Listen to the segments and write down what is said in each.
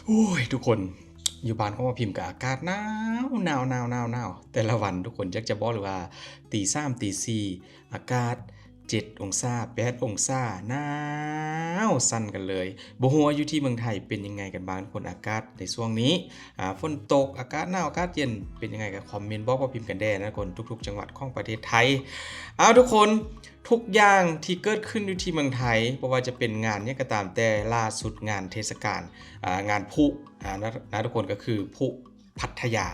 โอ้ยทุกคนอยู่บ้านของมาพิมพ์กับอากาศหนาวแต่ละวันทุกคนจะบอกเลยว่าตีสามตีสี่อากาศ7 องศา8 องศาหนาวสั่นกันเลยบ่ฮู้ว่าอยู่ที่เมืองไทยเป็นยังไงกันบ้างคนอากาศในช่วงนี้ฝนตกอากาศหนาวอากาศเย็นเป็นยังไงกับคอมเมนต์บอกมาพิมพ์กันแด่นะคนทุกๆจังหวัดของประเทศไทยทุกคนทุกอย่างที่เกิดขึ้นอยู่ที่เมืองไทยบ่ว่าจะเป็นงานเนี่ยก็ตามแต่ล่าสุดงานเทศกาลงานพลุนะทุกคนก็คือพลุพัทยา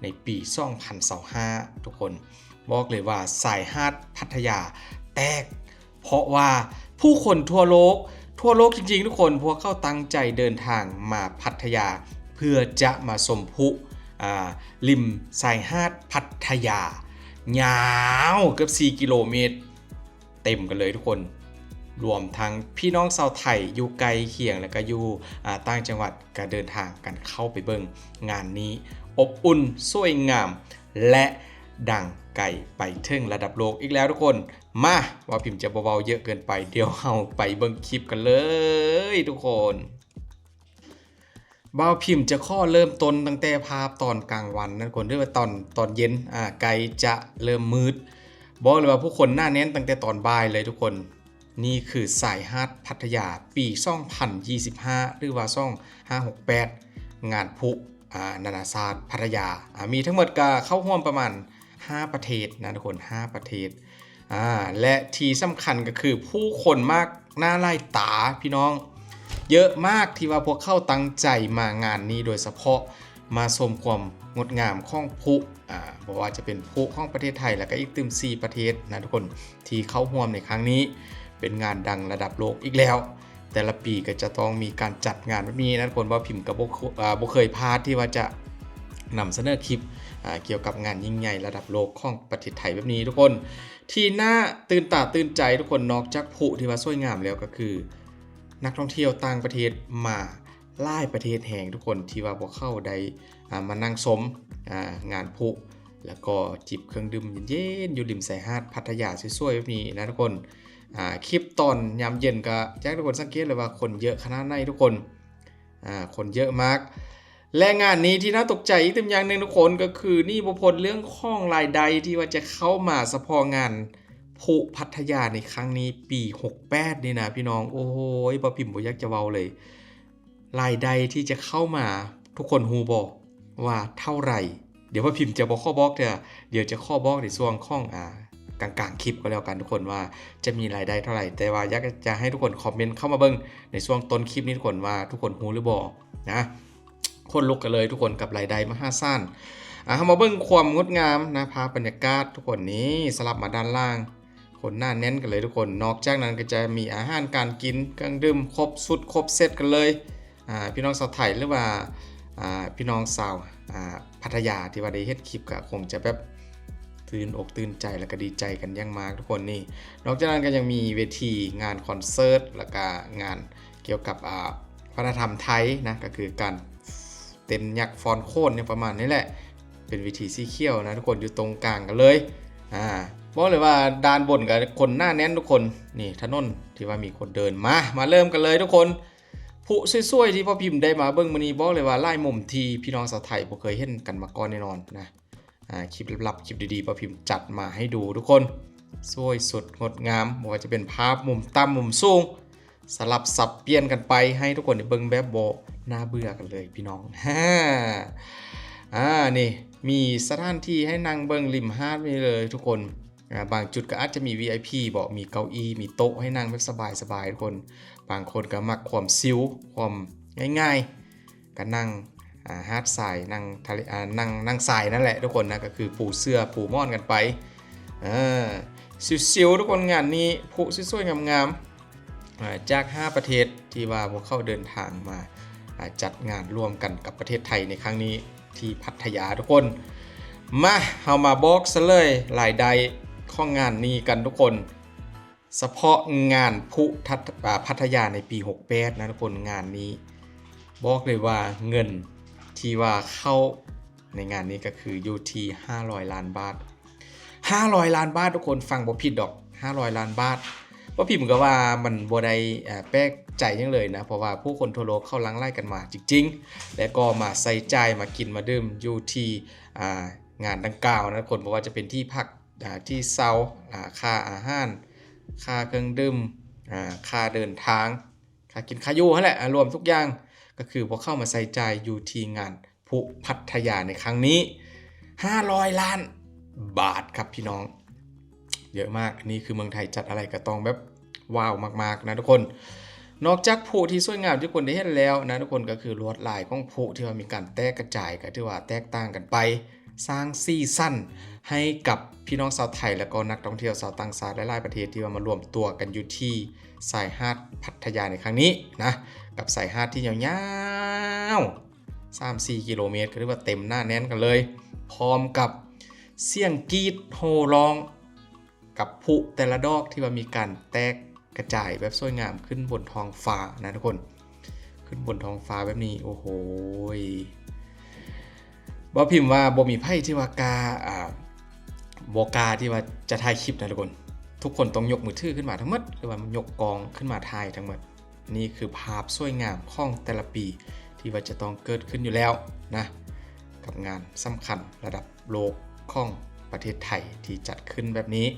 ในปี2025ทุกคนบอกเลยว่าสายฮาดพัทยาแตกเพราะว่าผู้คนทั่วโลกจริงๆทุกคนพวกเขาตั้งใจเดินทางมาพัทยาเพื่อจะมาชมพลุริมสายฮาดพัทยายาวเกือบ4 กิโลเมตรเต็มกันเลยทุกคนรวมทั้งพี่น้องชาวไทยอยู่ไกลเคียงและก็อยู่ต่างจังหวัดก็เดินทางกันเข้าไปเบิ่งงานนี้อบอุ่นสวยงามและดังไกลไปถึงระดับโลกอีกแล้วทุกคนมาว่าพิมพ์จะเบาๆเยอะเกินไปเดี๋ยวเราไปเบิ่งคลิปกันเลยทุกคนบ่าวพิมพ์จะข้อเริ่มต้นตั้งแต่ภาพตอนกลางวันนะทุกคนด้วยว่าตอนเย็นไกลจะเริ่มมืดบอกเลยว่าผู้คนหน้าแน่นตั้งแต่ตอนบ่ายเลยทุกคนนี่คือสายฮาดพัทยาปี2025หรือว่า2568งานพลุนานาชาติพัทยามีทั้งหมดก็เข้าร่วมประมาณ5 ประเทศนะทุกคน5 ประเทศและที่สำคัญก็คือผู้คนมากหน้าไล่ตาพี่น้องเยอะมากที่ว่าพวกเข้าตั้งใจมางานนี้โดยเฉพาะมาชมความงดงามของพลุบอกว่าจะเป็นพลุของประเทศไทยแล้วก็อีกตึม4 ประเทศนะทุกคนที่เข้าร่วมในครั้งนี้เป็นงานดังระดับโลกอีกแล้วแต่ละปีก็จะต้องมีการจัดงานแบบนี้นะทุกคนว่าพิมพ์กับบ่เคยพลาดที่ว่าจะนำเสนอคลิปเกี่ยวกับงานยิ่งใหญ่ระดับโลกของประเทศไทยแบบนี้ทุกคนที่น่าตื่นตาตื่นใจทุกคนนอกจากพลุที่ว่าสวยงามแล้วก็คือนักท่องเที่ยวต่างประเทศมาหลายประเทศแห่งทุกคนที่ว่าพวกเข้าได้มานั่งชมงานพลุแล้วก็จิบเครื่องดื่มเย็นๆอยู่ริมชายหาดพัทยาสวยๆแบบนี้นะทุกคนคลิปตอนยามเย็นก็แจ้งทุกคนสังเกตเลยว่าคนเยอะขนาดไหนทุกคนคนเยอะมากและงานนี้ที่น่าตกใจอีกอย่างหนึ่งทุกคนก็คือนี่บ่พ้นเรื่องข้องรายได้ที่ว่าจะเข้ามาเฉพาะงานพลุพัทยาในครั้งนี้ปี68นี่นะพี่น้องโอ้โหบ่พิมพ์บ่อยากจะเว้าเลยรายได้ที่จะเข้ามาทุกคนฮู้บ่ว่าเท่าไหร่เดี๋ยวบ่พิมพ์จะบ่ข้อบอกเดี๋ยวจะข้อบอกในส่วนของกลางๆคลิปก็แล้วกันทุกคนว่าจะมีรายได้เท่าไหร่แต่ว่าอยากจะให้ทุกคนคอมเมนต์เข้ามาเบิ่งในช่วงต้นคลิปนี้ทุกคนว่าทุกคนฮู้หรือบ่นะคนลุกกันเลยทุกคนกับรายได้มหาศาลเข้ามาเบิ่งความงดงามนะภาพบรรยากาศทุกคนนี้สลับมาด้านล่างคนหน้าแน่นกันเลยทุกคนนอกจากนั้นก็จะมีอาหารการกินเครื่องดื่มครบสุดครบเซตกันเลยพี่น้องชาวไทยหรือว่าพี่น้องชาวพัทยาที่ว่าได้เฮ็ดคลิปก็คงจะแบบตื่นอกตื่นใจแล้วก็ดีใจกันอย่างมากทุกคนนี่นอกจากนั้นก็ยังมีเวทีงานคอนเสิร์ตแล้วก็งานเกี่ยวกับวัฒนธรรมไทยนะก็คือการเต้นยักษ์ฟอนโคนเนี่ยประมาณนี้แหละเป็นวิธีสีเขียวนะทุกคนอยู่ตรงกลางกันเลยบอกเลยว่าด้านบนกับคนหน้าแน่นทุกคนนี่ถนนที่ว่ามีคนเดินมาเริ่มกันเลยทุกคนผู้สวยๆที่พ่อพิมพ์ได้มาเบิ่งมื้อนี้บอกเลยว่าไล่มุมที่พี่น้องชาวไทยบ่เคยเห็นกันมาก่อนแน่นอนนะคลิปลับๆคลิปดีๆพ่อพิมพ์จัดมาให้ดูทุกคนสวยสดงดงามบ่ว่าจะเป็นภาพมุมต่ำมุมสูงสลับสับเปลี่ยนกันไปให้ทุกคนได้เบิ่งแบบบ่น่าเบื่อกันเลยพี่น้องนี่มีสถานที่ให้นั่งเบิ่งริมหาดนี่เลยทุกคนบางจุดก็อาจจะมี VIP บอกมีเก้าอี้มีโต๊ะให้นั่งแบบสบายๆทุกคนบางคนก็มักความซิลความง่ายๆก็นั่งหาดทรายนั่งทะเลนั่งทรายนั่นแหละทุกคนนะก็คือปูเสื้อปูม่อนกันไปซิวๆทุกคนงานนี้ผู้สวยๆงามๆจาก5 ประเทศที่ว่าพวกเขาเดินทางมาจัดงานร่วมกันกับประเทศไทยในครั้งนี้ที่พัทยาทุกคนมาเอามาบอกซะเลยรายได้ของงานนี้กันทุกคนเฉพาะงานพลุพัทยาในปี68นะทุกคนงานนี้บอกเลยว่าเงินที่ว่าเข้าในงานนี้ก็คืออยู่ที่500 ล้านบาท500 ล้านบาททุกคนฟังบ่ผิดดอก500 ล้านบาทบ่ ว่าพิมพ์ก็ว่ามันบ่ได้แปลกใจยังเลยนะเพราะว่าผู้คนทั่วโลกเข้าลังไล่กันมาจริงๆและก็มาใส่ใจมากินมาดื่มอยู่ที่งานดังกล่าวนะคนบอกว่าจะเป็นที่พักที่เซาค่าอาหารค่าเครื่องดื่มค่าเดินทางค่ากินค่าอยู่นั่นแหละรวมทุกอย่างก็คือพอเข้ามาใส่ใจอยู่ที่งานพุพัทยาในครั้งนี้500 ล้านบาทครับพี่น้องเยอะมากอันนี้คือเมืองไทยจัดอะไรก็ต้องแบบว้าวมากๆนะทุกคนนอกจากผู้ที่สวยงามที่ทุกคนได้เห็นแล้วนะทุกคนก็คือลวดลายของผู้ที่ว่ามีการแตกกระจายกันที่ว่าแตกต่างกันไปสร้างซีซั่นให้กับพี่น้องชาวไทยและก็นักท่องเที่ยวชาวต่างชาติหลายๆประเทศที่ว่ามารวมตัวกันอยู่ที่สายหาดพัทยาในครั้งนี้นะกับสายหาดที่ยาวๆ3-4 กิโลเมตรก็เรียกว่าเต็มหน้าแน่นกันเลยพร้อมกับเสียงกรีดโห่ร้องกับผุแต่ละดอกที่ว่ามีการแตกกระจายแบบสวยงามขึ้นบนท้องฟ้านะทุกคนขึ้นบนท้องฟ้าแบบนี้โอ้โหบ่พิมพ์ว่าบ่มีไพ่ที่ว่ากาบ่กาที่ว่าจะถ่ายคลิปนะทุกคนทุกคนต้องยกมือถือขึ้นมาทั้งหมดหรือว่ายกกองขึ้นมาถ่ายทั้งหมดนี่คือภาพสวยงามของแต่ละปีที่ว่าจะต้องเกิดขึ้นอยู่แล้วนะกับงานสำคัญระดับโลกของประเทศไทยที่จัดขึ้นแบบนี้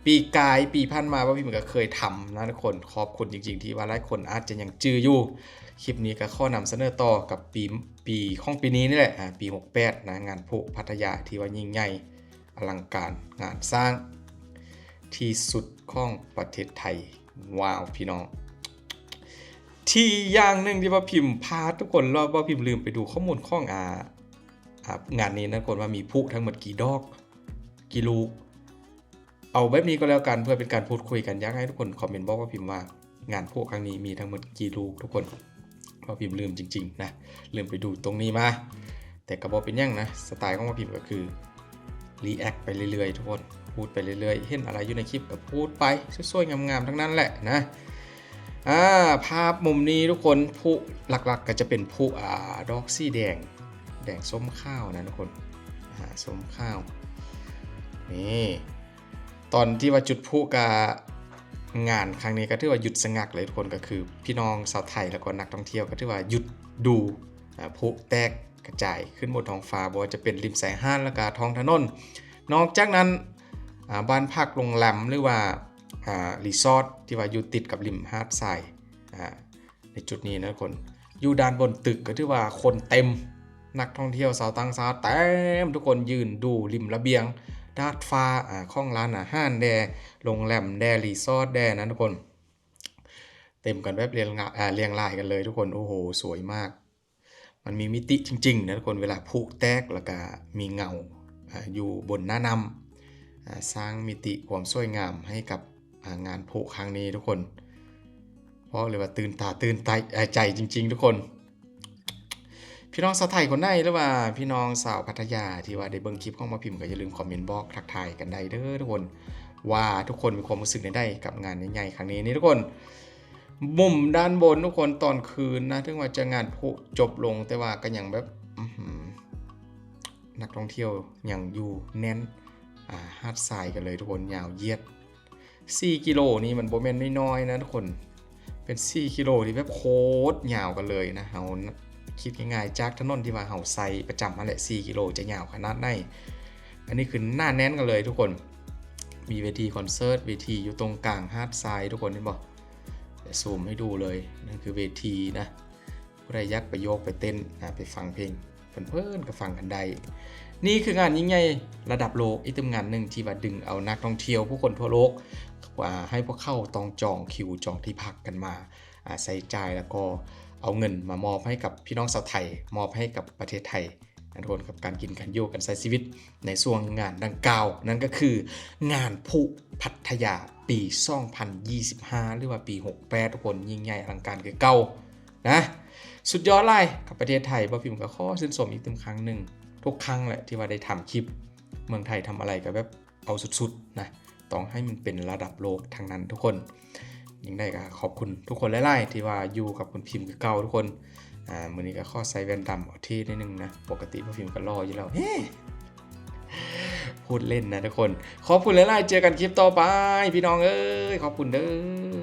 ปีกายปีพันมาว่าพี่มันก็เคยทำนะทุกคนขอบคุณจริงๆที่ว่าหลายคนอาจจะยังจื้ออยู่คลิปนี้ก็ข้อนำเสนอต่อกับปีของปีนี้นี่แหละปี68นะงานพุพัทยาที่ว่ายิ่งใหญ่อลังการงานสร้างที่สุดของประเทศไทยว้าวพี่น้องที่อย่างหนึ่งที่ว่าพิมพ์พาทุกคนเราว่าพิมพ์ลืมไปดูข้อมูลของงานนี้นะคนว่ามีพุทั้งหมดกี่ดอกกี่ลูกเอาแบบนี้ก็แล้วกันเพื่อเป็นการพูดคุยกันอยากให้ทุกคนคอมเมนต์บอกว่าพิมพ์ว่างานพุครั้งนี้มีทั้งหมดกี่ลูกทุกคนเพราะพิมพ์ลืมจริงๆนะลืมไปดูตรงนี้มาแต่กระบอกเป็นยังนะสไตล์ของพิมพ์ก็คือรีแอคไปเรื่อยๆทุกคนพูดไปเรื่อยๆเห็นอะไรอยู่ในคลิปก็พูดไปสวยๆงามๆทั้งนั้นแหละนะภาพมุมนี้ทุกคนพุหลักๆก็จะเป็นพุดอกสีแดงส้มข้าวนะทุกคนส้มข้าวนี่ตอนที่ว่าจุดพุกับงานครั้งนี้ก็ถือว่าหยุดสงักเลยทุกคนก็คือพี่น้องชาวไทยแล้วก็นักท่องเที่ยวก็ถือว่าหยุดดูพุแตกกระจายขึ้นบนท้องฟ้าบ่ว่าจะเป็นริมสายห้านแล้วก็ท้องถนนนอกจากนั้นบ้านพักโรงแรมหรือว่ารีสอร์ทที่ว่าอยู่ติดกับริมหาดทรายในจุดนี้นะทุกคนอยู่ด้านบนตึกก็ถือว่าคนเต็มนักท่องเที่ยวชาวต่างชาติเต็มทุกคนยืนดูริมระเบียงดาดฟ้าข้องร้านอาหารแดโรงแรมแดรีสอร์ทแดนะทุกคนเต็มกันแบบเรียงรายกันเลยทุกคนโอ้โหสวยมากมันมีมิติจริงๆนะทุกคนเวลาพุแตกแล้วก็มีเงาอยู่บนหน้านำสร้างมิติความสวยงามให้กับงานพุครั้งนี้ทุกคนเพราะเลยว่าตื่นตาตื่นใจจริงๆทุกคนพี่น้องชาวไทยคนไหนหรือว่าพี่น้องสาวพัทยาที่ว่าได้เบิ่งคลิปของมาพิมพ์ก็อย่าลืมคอมเมนต์บอกทักทายกันได้เด้อทุกคนว่าทุกคนมีความรู้สึกได้กับงานใหญ่ๆครั้งนี้นี่ทุกคนมุมด้านบนทุกคนตอนคืนนะถึงว่าจะงานพุจบลงแต่ว่าก็ยังแบบนักท่องเที่ยวยังอยู่แน่นหาดทรายกันเลยทุกคนยาวเหยียด4 กิโลนี่มันโบแมนน้อยๆนะทุกคนเป็น4 กิโลที่แบบโคตรยาวกันเลยนะเฮาคิดง่ายๆจากถนนที่ว่าเฮาใส่ประจำมาแหละ4 กิโลจะยาวขนาดไหนอันนี้คือหน้าแน่นกันเลยทุกคนมีเวทีคอนเสิร์ตเวทีอยู่ตรงกลางหาดทรายทุกคนเห็นบ่จะซูมให้ดูเลยนั่นคือเวทีนะผู้ใดอยากไปโยกไปเต้นไปฟังเพลงเพื่อนๆก็ฟังกันได้นี่คืองานยิ่งใหญ่ระดับโลกอีกตึมงานหนึ่งที่ว่าดึงเอานักท่องเที่ยวผู้คนทั่วโลกให้พวกเข้าต้องจองคิวจองที่พักกันมาใส่ใจแล้วก็เอาเงินมามอบให้กับพี่น้องชาวไทยมอบให้กับประเทศไทยทุกคนกับการกินกันโยกกันใช้ชีวิตในช่วงงานดังกล่าวนั่นก็คืองานพุพัทยาปี2025หรือว่าปี68ทุกคนยิ่งใหญ่อลังการคือเก่านะสุดยอดเลยกับประเทศไทยบ่พิมพ์ก็ขอชื่นชมอีกครั้งหนึ่งทุกครั้งแหละที่ว่าได้ทำคลิปเมืองไทยทำอะไรก็แบบเอาสุดๆนะต้องให้มันเป็นระดับโลกทั้งนั้นทุกคนยิ่งได้ก็ขอบคุณทุกคนหลายๆที่ว่าอยู่กับคุณพิมพ์คือเก่าทุกคนมื้อนี้ก็ขอใส่แว่นดำเอาที่นิดนึงนะปกติบ่พิมพ์ก็รออยู่แล้วโพ พูดเล่นนะทุกคนขอบคุณหลายๆเจอกันคลิปต่อไปพี่น้องเอ้ยขอบคุณเด้อ